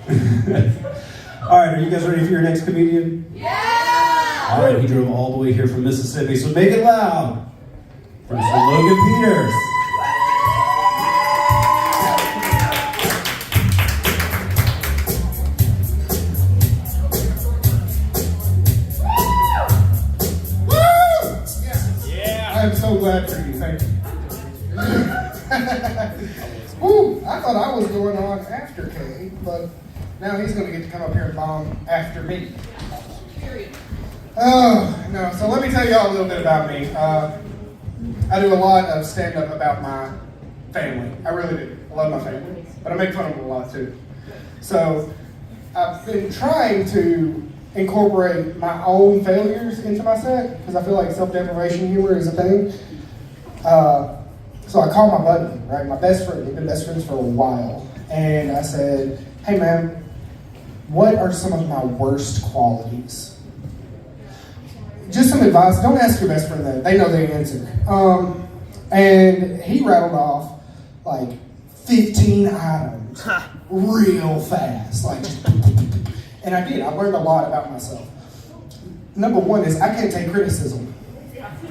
All right, are you guys ready for your next comedian? Yeah! All right, he drove all the way here from Mississippi, so make it loud for Mr. Logan Peters. I'm so glad for you. Thank you. Woo! I thought I was going on after Kay, but now he's going to get to come up here and bomb after me. Oh, no. So let me tell y'all a little bit about me. I do a lot of stand-up about my family. I really do. I love my family. But I make fun of them a lot, too. So I've been trying to incorporate my own failures into my set because I feel like self-deprivation humor is a thing. So I called my buddy, right, my best friend. We've been best friends for a while, and I said, "Hey man, what are some of my worst qualities?" Just some advice. Don't ask your best friend that; they know the answer. And he rattled off like 15 items real fast, like. And I did. I learned a lot about myself. Number one is I can't take criticism.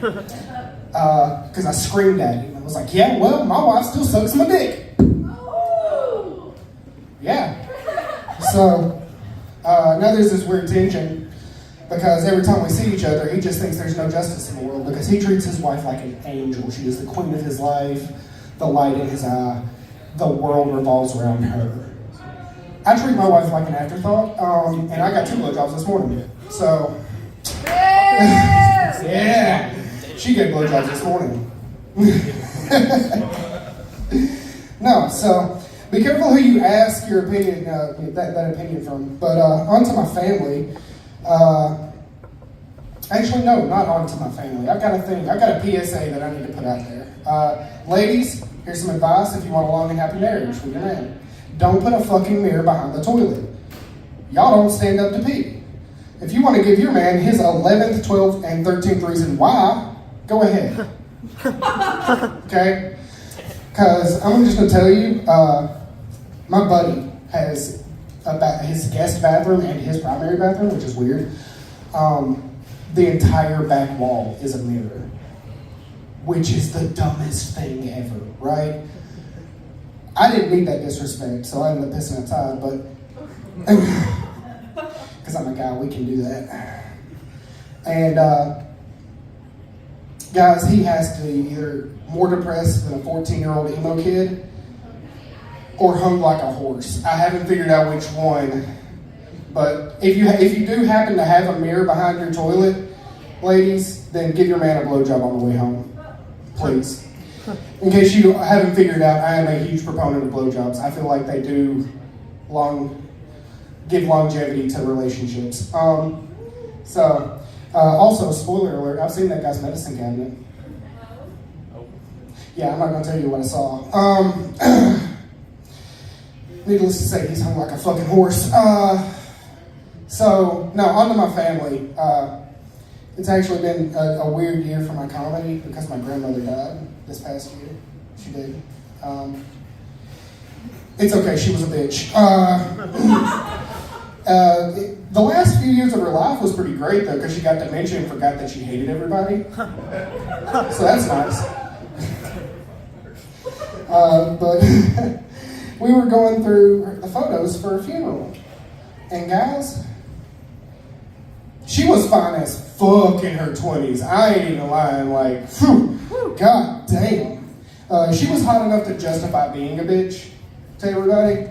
Because I screamed at him. I was like, yeah, well, my wife still sucks my dick. Yeah. So now there's this weird tension because every time we see each other, he just thinks there's no justice in the world because he treats his wife like an angel. She is the queen of his life, the light in his eye. The world revolves around her. I treat my wife like an afterthought, and I got 2 blowjobs this morning. So, yeah, she got blowjobs this morning. No, so be careful who you ask your opinion, that opinion from. But onto my family. Actually, no, not onto my family. I've got a thing. I've got a PSA that I need to put out there. Ladies, here's some advice if you want a long and happy marriage with your man. Don't put a fucking mirror behind the toilet. Y'all don't stand up to pee. If you want to give your man his 11th, 12th, and 13th reason why, go ahead. Okay? Because I'm just going to tell you, my buddy has his guest bathroom and his primary bathroom, which is weird. The entire back wall is a mirror, which is the dumbest thing ever, right? I didn't need that disrespect, so I ended up pissing outside, but because I'm a guy, we can do that. And guys, he has to be either more depressed than a 14-year-old emo kid or hung like a horse. I haven't figured out which one, but if you do happen to have a mirror behind your toilet, ladies, then give your man a blowjob on the way home, please. In case you haven't figured out, I am a huge proponent of blowjobs. I feel like they do give longevity to relationships. Also, spoiler alert, I've seen that guy's medicine cabinet. Yeah, I'm not going to tell you what I saw. Needless to say, he's hung like a fucking horse. So, no, onto my family. It's actually been a weird year for my comedy because my grandmother died this past year. She did. It's okay, she was a bitch. The last few years of her life was pretty great though, because she got dementia and forgot that she hated everybody. So that's nice. But we were going through the photos for a funeral. And guys, she was fine as fuck in her 20s. I ain't even lying, like, whew, god damn. She was hot enough to justify being a bitch to everybody.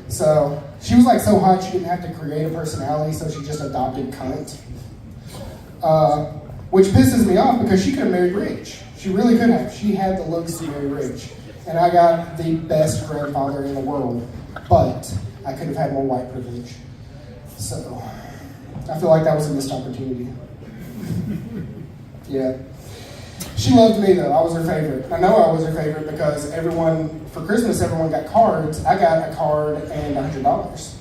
So she was like so hot she didn't have to create a personality, so she just adopted cunt. Which pisses me off because she could have married rich. She really could have. She had the looks to marry rich. And I got the best grandfather in the world, but I could have had more white privilege. So I feel like that was a missed opportunity. Yeah. She loved me though. I was her favorite. I know I was her favorite because for Christmas, everyone got cards. I got a card and $100.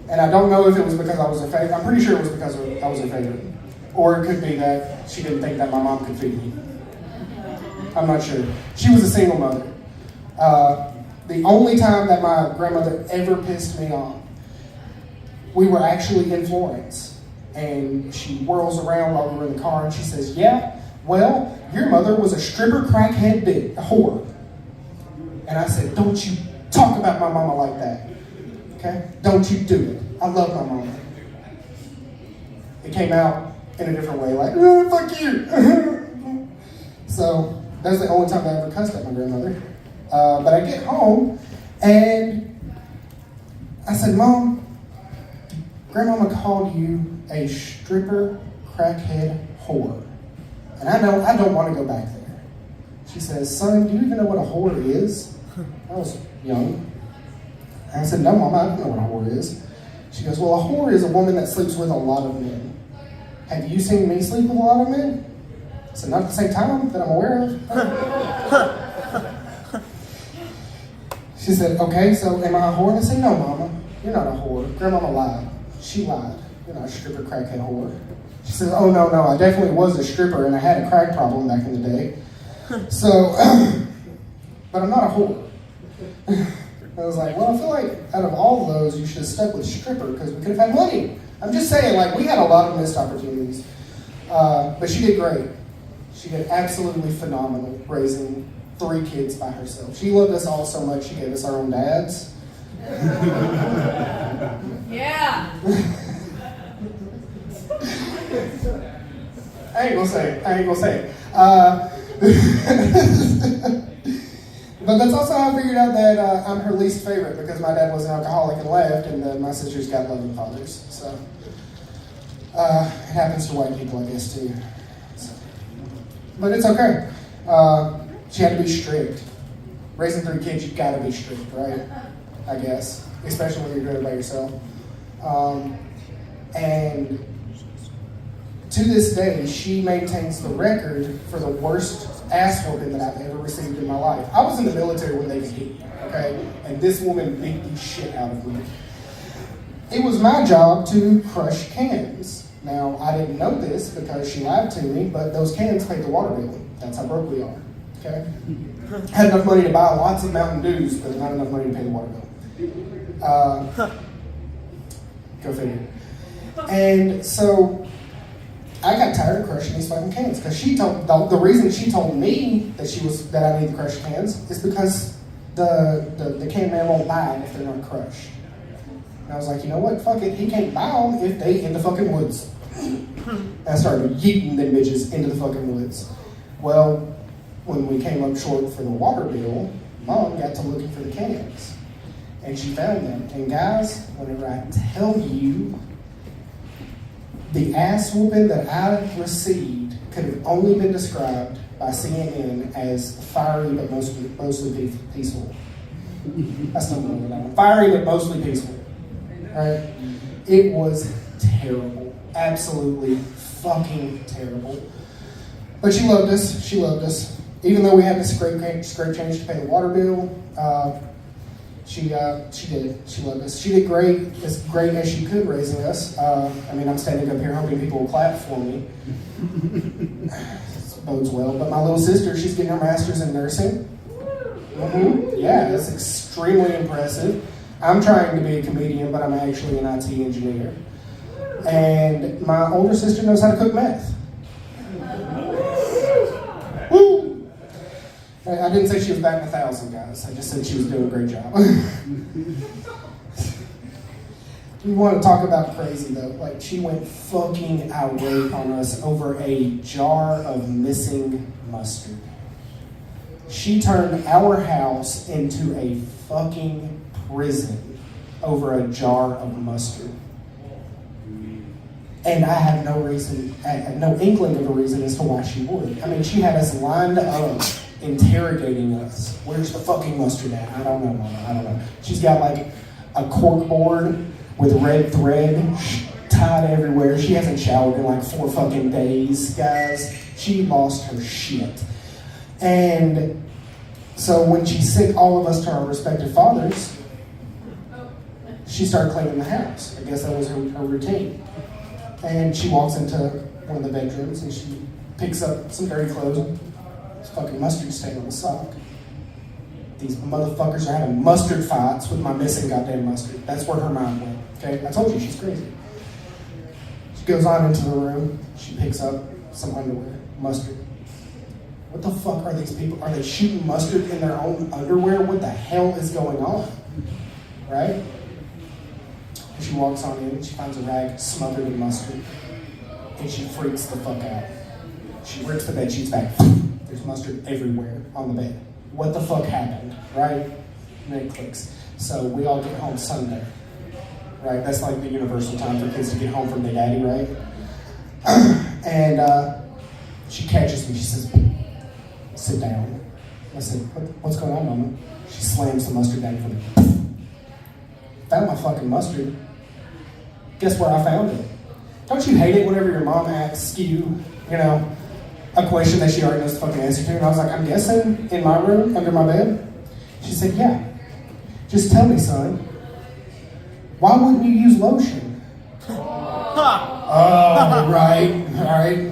And I don't know if it was because I was her favorite. I'm pretty sure it was because I was her favorite. Or it could be that she didn't think that my mom could feed me. I'm not sure. She was a single mother. The only time that my grandmother ever pissed me off we were actually in Florence. And she whirls around while we were in the car and she says, yeah, well, your mother was a stripper crackhead whore. And I said, don't you talk about my mama like that. Okay? Don't you do it. I love my mama. It came out in a different way, like, fuck you. So that's the only time I ever cussed at my grandmother. But I get home and I said, Mom, Grandmama called you a stripper crackhead whore. And I don't want to go back there. She says, son, do you even know what a whore is? I was young. And I said, no, Mama, I don't know what a whore is. She goes, well, a whore is a woman that sleeps with a lot of men. Have you seen me sleep with a lot of men? I said, not at the same time that I'm aware of. She said, okay, so am I a whore? And I said, no, Mama, you're not a whore. Grandmama lied. She lied. You're not a stripper crackhead whore. She said, oh, no, I definitely was a stripper and I had a crack problem back in the day. So, but I'm not a whore. I was like, well, I feel like out of all of those, you should have stuck with stripper because we could have had money. I'm just saying, like, we had a lot of missed opportunities. But she did great. She did absolutely phenomenal raising 3 kids by herself. She loved us all so much, she gave us our own dads. Yeah. I ain't gonna say it. But that's also how I figured out that I'm her least favorite because my dad was an alcoholic and left, and my sisters got loving fathers. So it happens to white people, I guess, too. So. But it's okay. She had to be strict. Raising 3 kids, you gotta be strict, right? I guess, especially when you're doing it by yourself. And to this day, she maintains the record for the worst ass whooping that I've ever received in my life. I was in the military when they could hit me, okay? And this woman beat the shit out of me. It was my job to crush cans. Now, I didn't know this because she lied to me, but those cans paid the water bill. That's how broke we are, okay? Had enough money to buy lots of Mountain Dews, but not enough money to pay the water bill. Go figure. And so I got tired of crushing these fucking cans because she told the reason she told me that I need to crush cans is because the can man won't buy them if they're not crushed. And I was like, you know what? Fuck it. He can't buy them if they in the fucking woods. And I started yeeting them bitches into the fucking woods. Well, when we came up short for the water bill, Mom got to looking for the cans. And she found them. And guys, whenever I tell you the ass whooping that I received could have only been described by CNN as fiery but mostly peaceful. That's not what I'm fiery but mostly peaceful. Right? It was terrible. Absolutely fucking terrible. But she loved us. She loved us. Even though we had to scrape change to pay the water bill, she did. She loved us. She did great, as great as she could raising us. I'm standing up here hoping people will clap for me. This bodes well. But my little sister, she's getting her master's in nursing. Mm-hmm. Yeah, that's extremely impressive. I'm trying to be a comedian, but I'm actually an IT engineer. And my older sister knows how to cook meth. Woo! I didn't say she was batting 1,000, guys. I just said she was doing a great job. We want to talk about crazy, though. Like, she went fucking irate on us over a jar of missing mustard. She turned our house into a fucking prison over a jar of mustard. And I have no inkling of a reason as to why she would. I mean, she had us lined up, interrogating us. Where's the fucking mustard at? I don't know, Mama. I don't know. She's got like a cork board with red thread tied everywhere. She hasn't showered in like 4 fucking days, guys. She lost her shit. And so when she sent all of us to our respective fathers, she started cleaning the house. I guess that was her routine. And she walks into one of the bedrooms and she picks up some dirty clothes. There's fucking mustard stain on the sock. these motherfuckers are having mustard fights with my missing goddamn mustard. That's where her mind went. Okay, I told you she's crazy. She goes on into the room. She picks up some underwear, mustard. What the fuck are these people? Are they shooting mustard in their own underwear? What the hell is going on? Right? And she walks on in. She finds a rag smothered in mustard, and she freaks the fuck out. She rips the bed sheets back. There's mustard everywhere on the bed. What the fuck happened, right? And it clicks. So we all get home Sunday, right? That's like the universal time for kids to get home from their daddy, right? And she catches me. She says, "Sit down." I said, "What's going on, Mama?" She slams the mustard down for me. Found my fucking mustard. Guess where I found it? Don't you hate it whenever your mom asks you, a question that she already knows the fucking answer to? And I was like, "I'm guessing in my room, under my bed." She said, "Yeah. Just tell me, son. Why wouldn't you use lotion?" Oh, right, all right.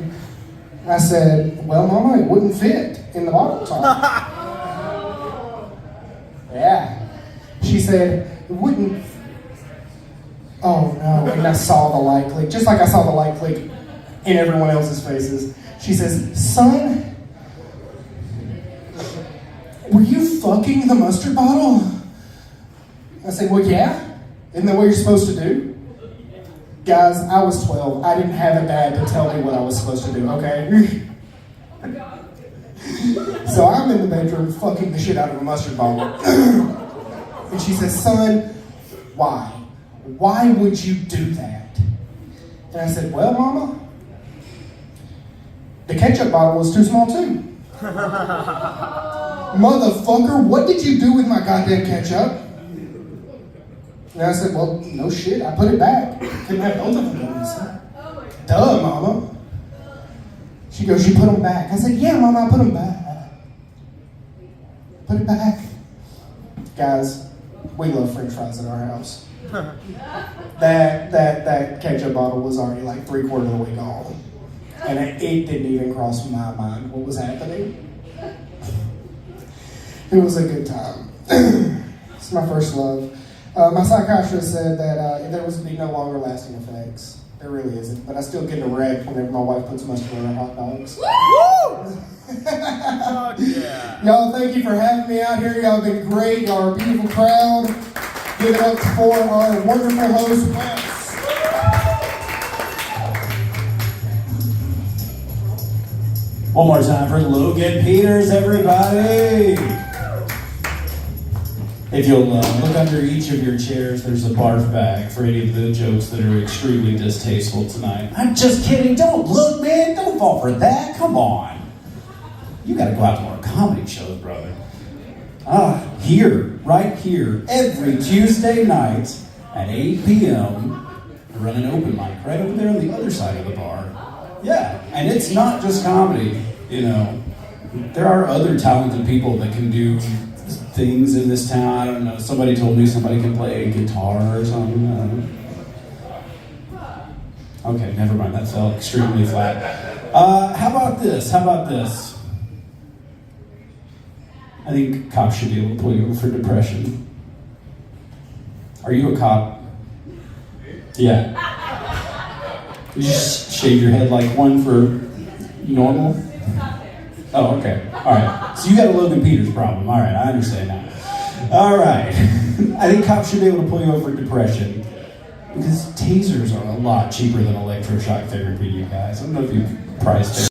I said, "Well, Mama, it wouldn't fit in the bottle top." Yeah. She said, "It wouldn't." Oh no, and I saw the light click, just like I saw the light click in everyone else's faces. She says, "Son, were you fucking the mustard bottle?" I said, "Well, yeah. Isn't that what you're supposed to do?" Guys, I was 12. I didn't have a dad to tell me what I was supposed to do, okay? So I'm in the bedroom fucking the shit out of a mustard bottle. And she says, "Son, why? Why would you do that?" And I said, "Well, Mama, the ketchup bottle was too small too." "Motherfucker, what did you do with my goddamn ketchup?" And I said, "Well, no shit, I put it back. Couldn't have both of them." "Duh, Mama." She goes, "You put them back." I said, "Yeah, Mama, I put them back." Put it back. Guys, we love French fries at our house. That ketchup bottle was already like 3/4 of the way gone. And it didn't even cross my mind what was happening. It was a good time. It's my first love. My psychiatrist said that there was be no longer lasting effects. There really isn't. But I still get erect whenever my wife puts mustard on her hot dogs. Woo! Oh, yeah. Y'all, thank you for having me out here. Y'all have been great. Y'all are a beautiful crowd. Give it up for our wonderful host, Wes. One more time for Logan Peters, everybody. If you'll look under each of your chairs, there's a barf bag for any of the jokes that are extremely distasteful tonight. I'm just kidding. Don't look, man. Don't fall for that. Come on. You got to go out to more comedy shows, brother. Right here, every Tuesday night at 8 p.m., I run an open mic right over there on the other side of the bar. Yeah, and it's not just comedy, There are other talented people that can do things in this town. I don't know. Somebody told me somebody can play guitar or something. Okay, never mind. That fell extremely flat. How about this? I think cops should be able to pull you over for depression. Are you a cop? Yeah. You just shave your head like one for normal? Oh, okay. All right. So you got a Logan Peters problem. All right, I understand now. All right. I think cops should be able to pull you over for depression because tasers are a lot cheaper than electroshock therapy, you guys. I don't know if you've priced it.